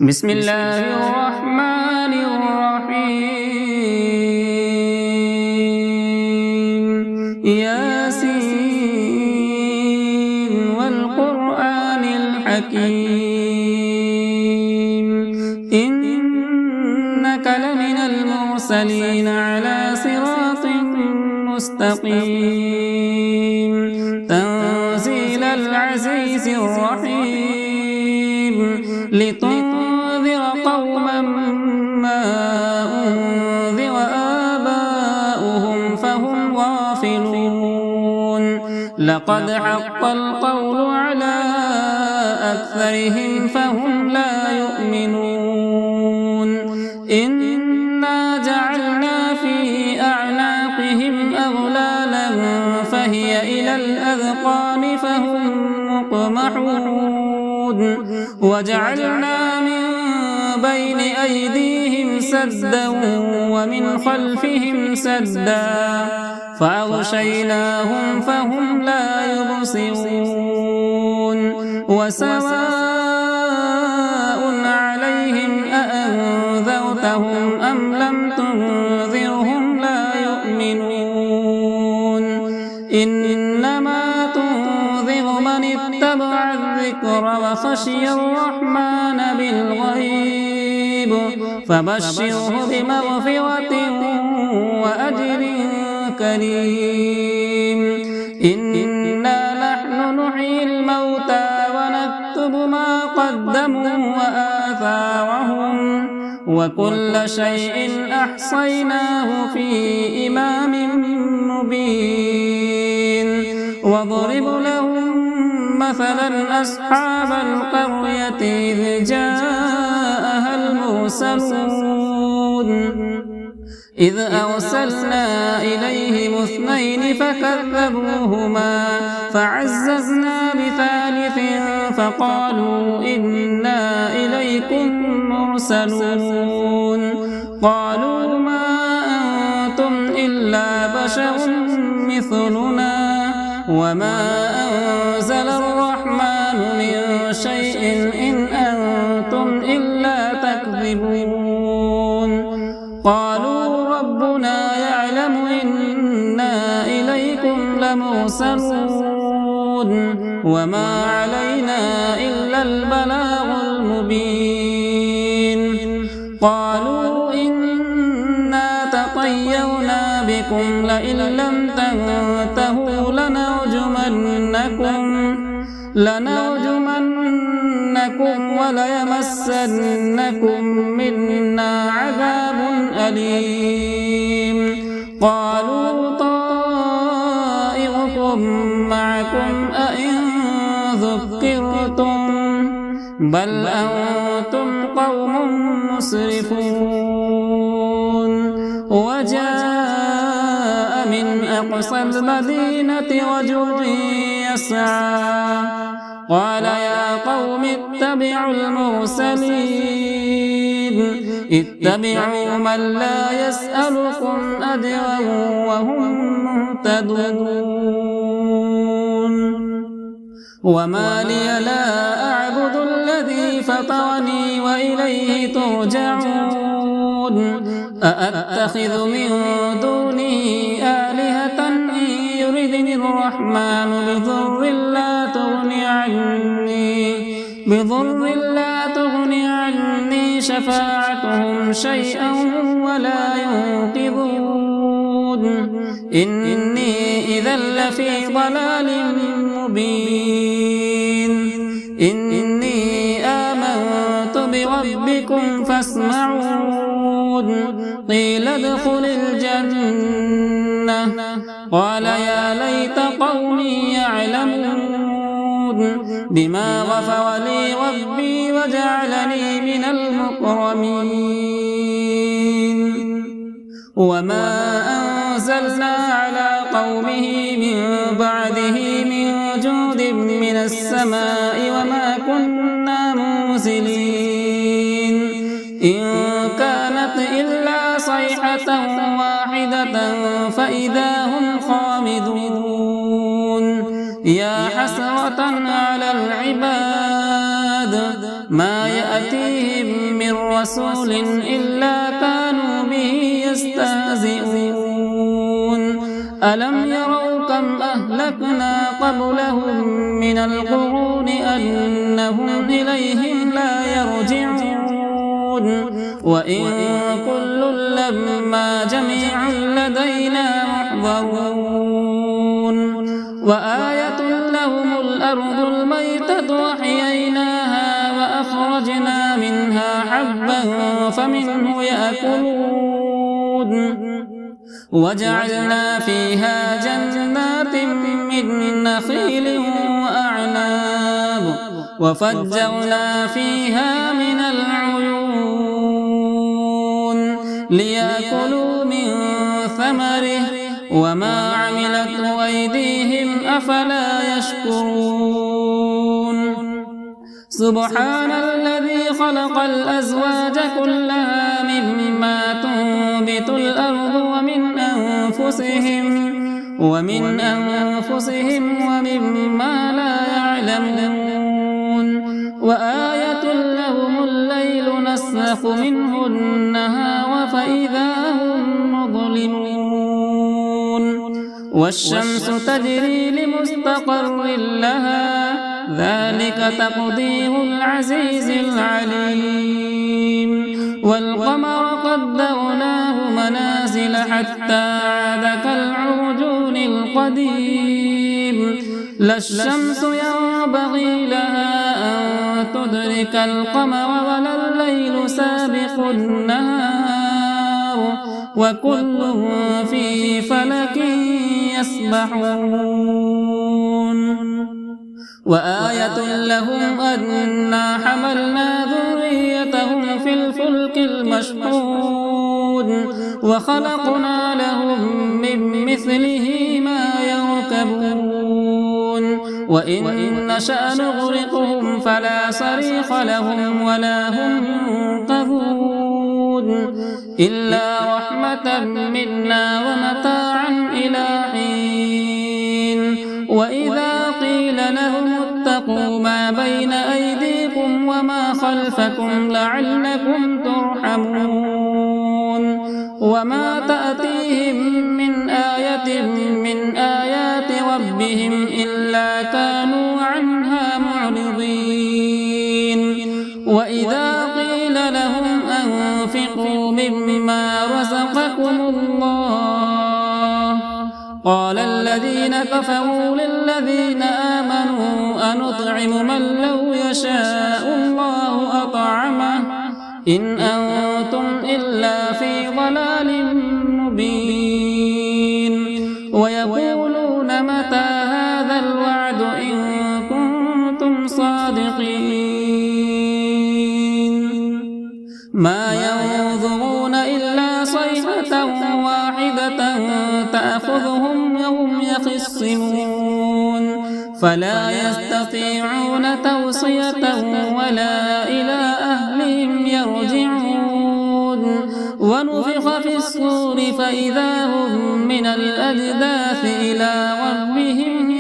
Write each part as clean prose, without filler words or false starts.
بسم الله الرحمن الرحيم ياسين والقرآن الحكيم إنك لمن المرسلين على صراط مستقيم تنزيل العزيز الرحيم لتنذر قوما ما أنذر آباؤهم فهم غافلون لقد حق القول على أكثرهم فهم لا يؤمنون إنا جعلنا في أعناقهم أغلالا فهي إلى الأذقان فهم مقمحون وجعلنا من بين أيديهم سدا ومن خلفهم سدا فأغشيناهم فهم لا يبصرون وسواء عليهم أأنذرتهم أم لم تنذرهم لا يؤمنون إنما تنذر من اتبع الذكر وخشي الرحمن بالغيب فبشره بمغفرة وأجر كريم إنا نحن نحيي الموتى ونكتب ما قدموا وآثارهم وكل شيء أحصيناه في إمام مبين واضرب لهم مثلا أصحاب القرية إذ جاءها المرسلون إذ أرسلنا إليهم اثنين فكذبوهما فعززنا بثالث فقالوا إنا إليكم مرسلون قالوا ما أنتم إلا بشر مثلنا وما أنزل الرحمن من شيء إن أنتم إلا تكذبون قالوا ربنا يعلم إنا إليكم لمرسلون وما علينا إلا البلاغ المبين قالوا إنا تطيرنا بكم لئن لم تنتهوا لنرجمنكم وليمسنكم منا عذاب أليم قالوا طائركم معكم أئن ذكرتم بل أنتم قوم مسرفون وجاء من أقصى المدينة رجل يسعى قال يا قوم اتبعوا المرسلين اتبعوا من لا يسألكم أجرا وهم مهتدون وما لي لا أعبد الذي فطرني وإليه ترجعون أأتخذ من دونه آلهة إن يردني الرحمن بضر لا تغني عني شفاعتهم شيئا ولا ينقذون إني إذا لفي ضلال مبين إني آمنت بربكم فاسمعون قيل ادخل الجنة قال يا ليت قومي يعلمون بما غفر لي ربي وجعلني من المكرمين وما أنزلنا على قومه من بعده من جود من السماء وما كنا منزلين إن كانت إلا صيحة واحدة فإذا هم خامدون يا حسرة على العباد ما يأتيهم من رسول إلا كانوا به يستهزئون ألم يروا كم أهلكنا قبلهم من القرون أنهم إليهم لا يرجعون وإن كل لما جميع لدينا محضرون وآية لهم الأرض الميتة وأحييناها وأخرجنا منها حبا فمنه يأكلون وجعلنا فيها جنات من نخيل وأعناب وفجرنا فيها من العيون ليأكلوا من ثمره وما عملته أيديهم أفلا يشكرون سبحان الذي خلق الأزواج كلها مما تنبت الأرض ومن أنفسهم ومما لا يعلمون وآية لهم الليل نسلخ منه النهار فإذا هم مظلمون والشمس تجري لمستقر لها ذلك تقدير العزيز العليم والقمر قدرناه منازل حتى عاد كالعرجون القديم لا الشمس ينبغي لها أن تدرك القمر ولا الليل سابق النهار وكل في فلك يسبحون وآية لهم أنا حملنا ذريتهم في الفلك المشحون وخلقنا لهم من مثله ما يركبون وإن نشأ نغرقهم فلا صريخ لهم ولا هم ينقذون إلا رحمة منا ومتاعا إلى حين وإذا قيل لهم اتقوا ما بين أيديكم وما خلفكم لعلكم ترحمون وما تأتيهم من آية من آيات ربهم إلا كانوا عنها معرضين وإذا قيل لهم أنفقوا مما رزقكم الله قال الذين كفروا للذين آمنوا أنطعم من لو يشاء الله أطعمه إن أنتم إلا في ضلال مبين ويقولون متى هذا الوعد إن كنتم صادقين ما ينظرون إلا صيحة واحدة تأخذهم وهم يخصمون فلا يستطيعون توصية ولا إلى أهلهم يرجعون ونفخ في الصور فإذا هم من الأجداث إلى ربهم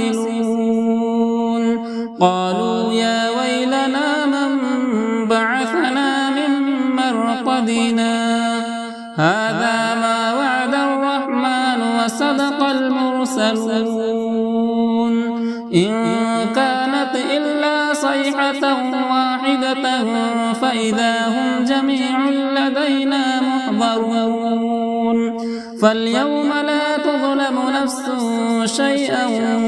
ينسلون قالوا يا ويلنا من بعثنا من مرقدنا هذا ما وعد الرحمن وصدق المرسلون إن كانت إلا صيحة واحدة فإذا هم جميع لدينا محضرون فاليوم لا تظلم نفس شيئا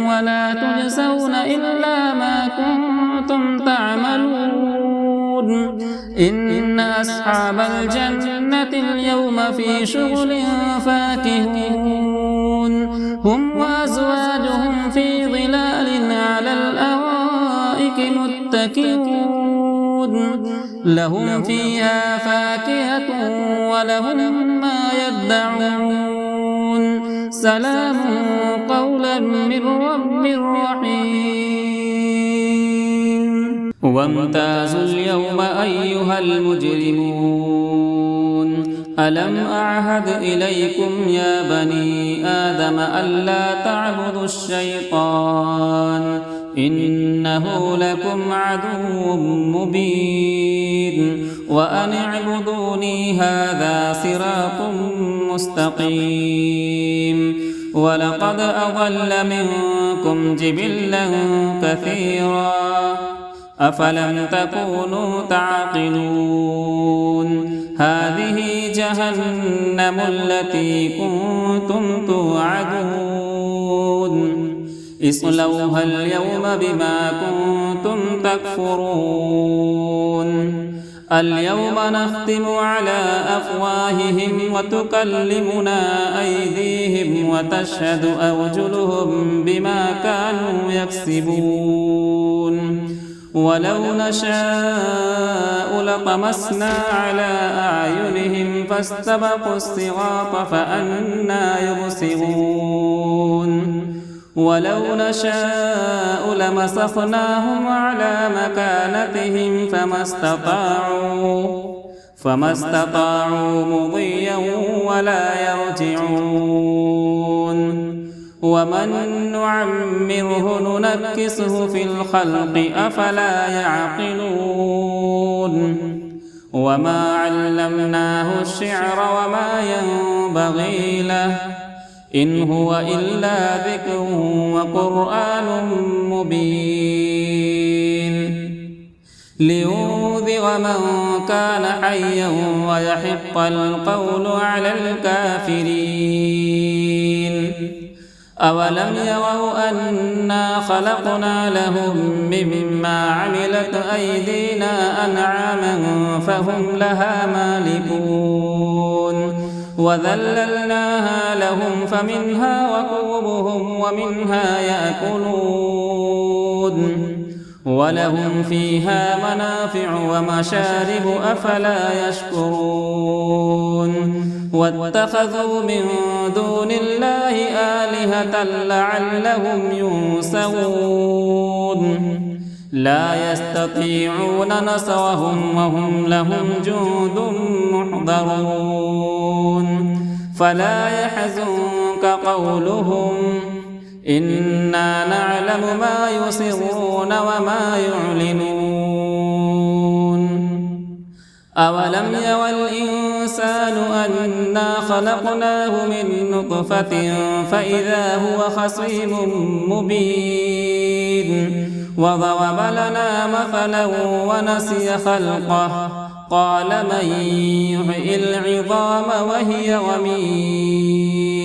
ولا تجزون إلا ما كنتم تعملون إن أصحاب الجنة اليوم في شغل فاكهون هم وأزواجهم في ظلال على الأرائك متكئون لهم فيها فاكهة ولهم ما يدعون سلام قولا من رب رحيم وامتازوا اليوم أيها المجرمون ألم أعهد إليكم يا بني آدم ألا تعبدوا الشيطان إنه لكم عدو مبين وأن اعبدوني هذا صراط مستقيم ولقد أضل منكم جبلا كثيرا أفلم تكونوا تعقلون هذه جهنم التي كنتم توعدون اصلوها اليوم بما كنتم تكفرون اليوم نختم على أفواههم وتكلمنا أيديهم وتشهد أرجلهم بما كانوا يكسبون ولو نشاء لطمسنا على أعينهم فاستبقوا الصراط فأنى يبصرون ولو نشاء لمسخناهم على مكانتهم فما استطاعوا مضيا ولا يرجعون ومن نعمره ننكسه في الخلق أفلا يعقلون وما علمناه الشعر وما ينبغي له إن هو إلا ذكر وقرآن مبين لينذر من كان حيا ويحق القول على الكافرين أولم يروا أنا خلقنا لهم مما عملت أيدينا أنعاما فهم لها مالكون وذللناها لهم فمنها ركوبهم ومنها يأكلون ولهم فيها منافع ومشارب أفلا يشكرون واتخذوا من دون الله آلهة لعلهم ينصرون لا يستطيعون نصرهم وهم لهم جند محضرون فلا يحزنك قولهم إنا نعلم ما يسرون وما يعلنون أولم ير الإنسان أنا خلقناه من نطفة فإذا هو خصيم مبين وضرب لنا مثلا ونسي خلقه قال من يحيي العظام وهي رميم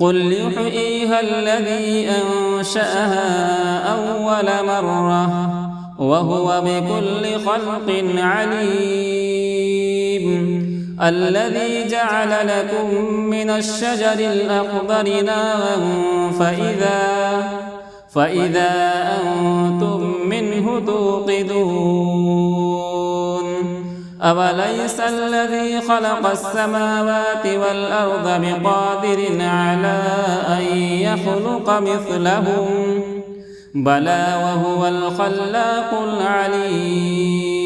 قل يحييها الذي أنشأها أول مرة وهو بكل خلق عليم الذي جعل لكم من الشجر الأخضر نارا فإذا أنتم منه توقدون أوليس الذي خلق السماوات والأرض بقادر على أن يخلق مثلهم بلى وهو الخلاق العليم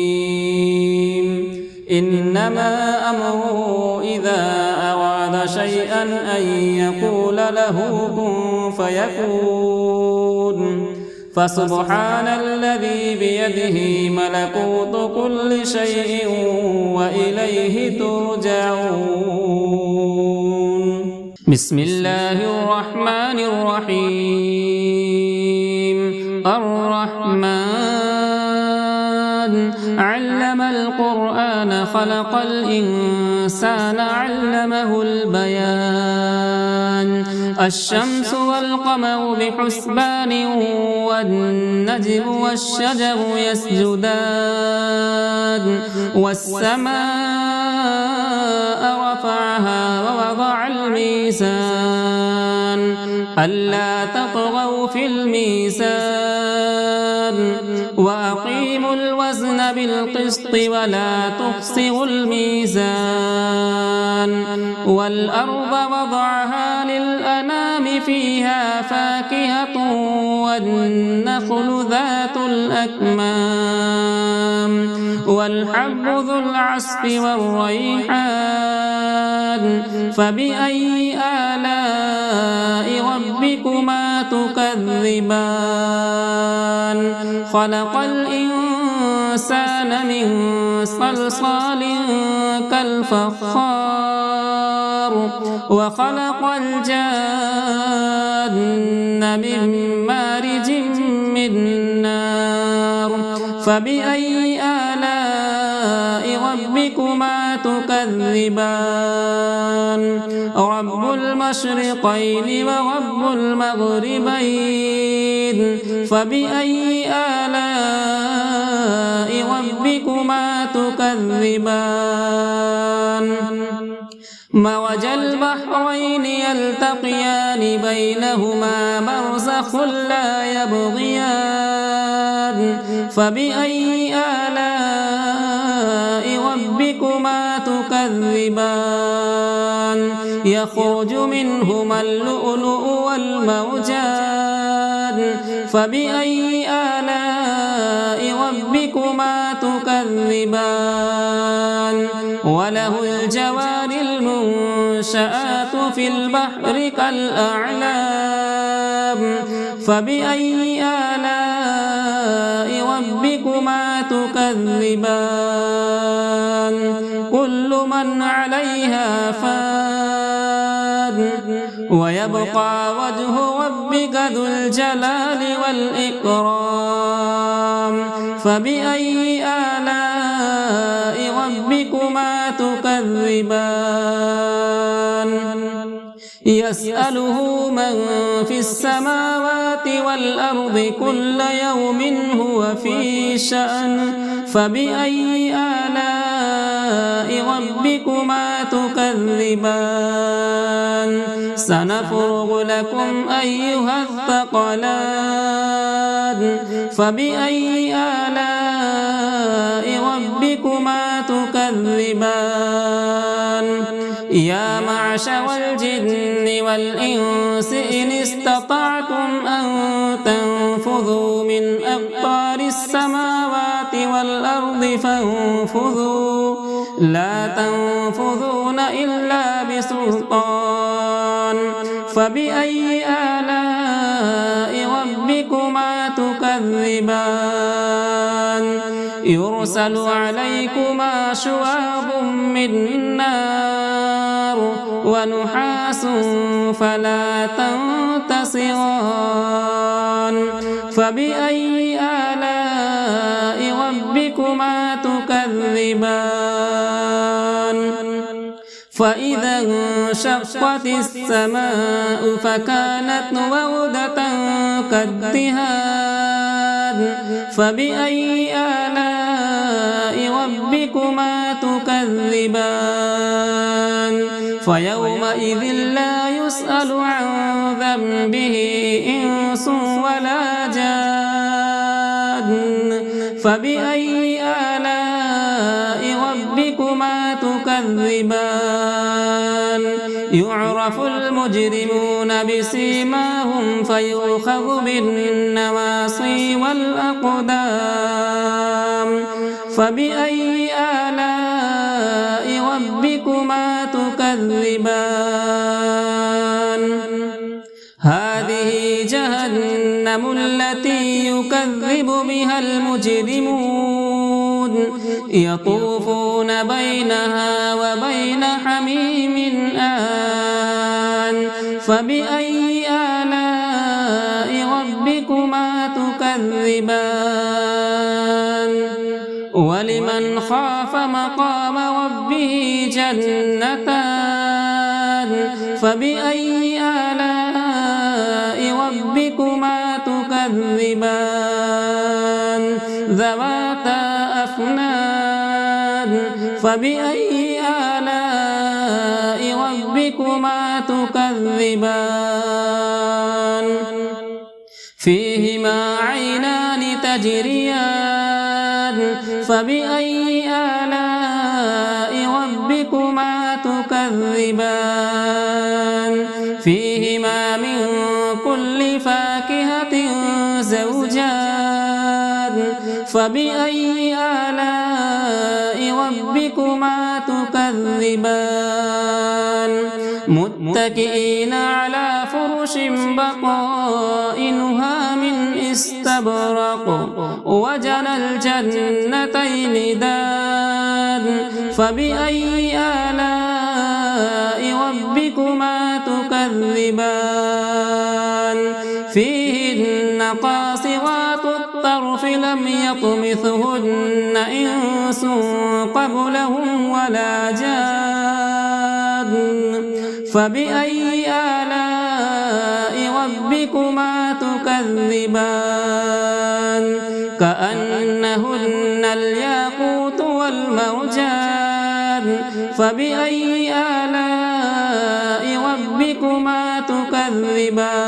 إنما أمره إذا أراد شيئا أن يقول له كن فيكون فسبحان الذي بيده ملكوت كل شيء وإليه ترجعون بسم الله الرحمن الرحيم الرحمن علم القرآن خلق الإنسان علمه البيان الشمس والقمر بحسبان والنجم والشجر يسجدان والسماء رفعها ووضع الميزان ألا تطغوا في الميزان وأقيموا الوزن بالقسط ولا تخسروا الميزان والأرض وضعها للأنام فيها فاكهة والنخل ذات الأكمام والحب ذو العصف والريحان فبأي آلاء ربكما تكذبان خلق الإنسان من صلصال كالفخار وخلق الجان من مارج من نار فبأي آلاء ربكما تكذبان رب المشرقين ورب المغربين فبأي آلاء ربكما تكذبان مرج البحرين يلتقيان بينهما برزخ لا يبغيان فبأي آلاء ربكما تكذبان يخرج منهما اللؤلؤ والمرجان فبأي آلاء ربكما تكذبان وله الجوار المنشآت في البحر كالأعلام فبأي آلاء ربكما تكذبان كل من عليها فان ويبقى وجه ربك ذو الجلال والإكرام فبأي آلاء ربكما تكذبان يسأله من في السماوات والأرض كل يوم هو في شأن فبأي آلاء ربكما تكذبان سنفرغ لكم أيها الثقلان فبأي آلاء ربكما تكذبان يا معشر الجن والإنس إن استطعتم أن تنفذوا من أقطار السماوات والأرض فانفذوا لا تنفذون إلا بسلطان فبأي آلاء ربكما تكذبان يرسل عليكما شواظ من نار ونحاس فلا تنتصران فبأي آلاء ربكما تكذبان فإذا انشقت السماء فكانت وردة كالدهان فبأي آلاء ربكما تكذبان فيومئذ لا يسأل عن ذنبه إنس ولا جان فبأي آلاء ربكما تكذبان يعرف المجرمون بسيماهم فيؤخذ بالنواصي والأقدام فبأي آلاء ربكما تكذبان هذه جهنم التي يكذب بها المجرمون يطوفون بينها وبين حميم آن فبأي آلاء ربكما تكذبان ولمن خاف مقام ربه جنتان فبأي آلاء ربكما تكذبان ذواتا أفنان فبأي آلاء ربكما تكذبان فيهما عينان تجريان فبأي آلاء ربكما تكذبان فيهما من كل فاكهة زوجان فبأي آلاء ربكما تكذبان متكئين على فرش بطائنها من استبرق وجنى الجنتين دان فبأي آلاء ربكما تكذبان فيهن قاصرات الطرف لم يطمثهن إنس قبلهم ولا جان فبأي آلاء ربكما تكذبان كأنهن الياقوت والمرجان فبأي آلاء ربكما تكذبان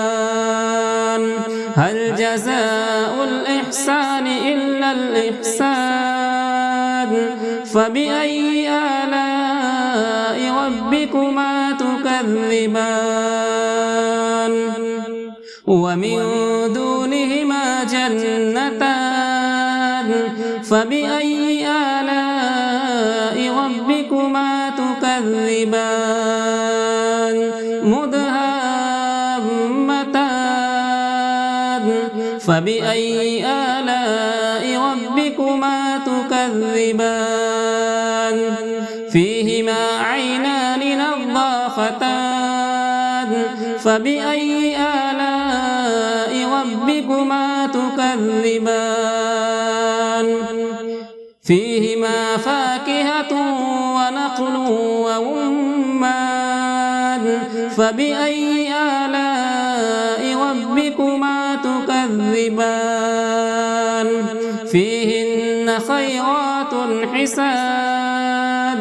هل جزاء الإحسان إلا الإحسان فبأي آلاء ربكما تكذبان ومن دونهما جنتان فبأي آلاء ربكما تكذبان مدهامتان فبأي آلاء ربكما تكذبان فيهما عينان نضاختان فبأي آلاء ربكما تكذبان فيهما فاكهة ونخل ورمان فبأي آلاء ربكما تكذبان فيهن خيرات حسان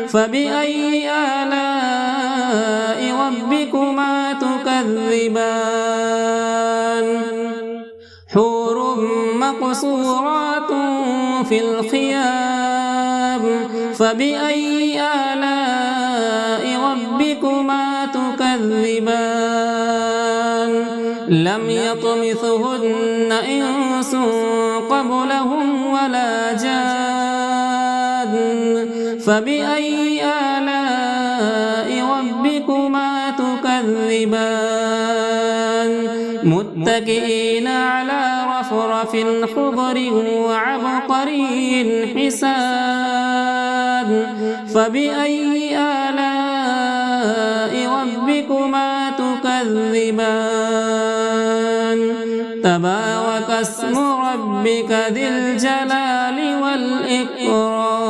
فبأي آلاء ربكما تكذبان حور مقصورات في الخيام فبأي آلاء ربكما تكذبان لم يطمثهن إنس قبلهم ولا جان فبأي آلاء ربكما تكذبان متكئين على رفرف خضر وعبقري حسان فبأي آلاء ربكما تكذبان تبارك اسم ربك ذي الجلال والإكرام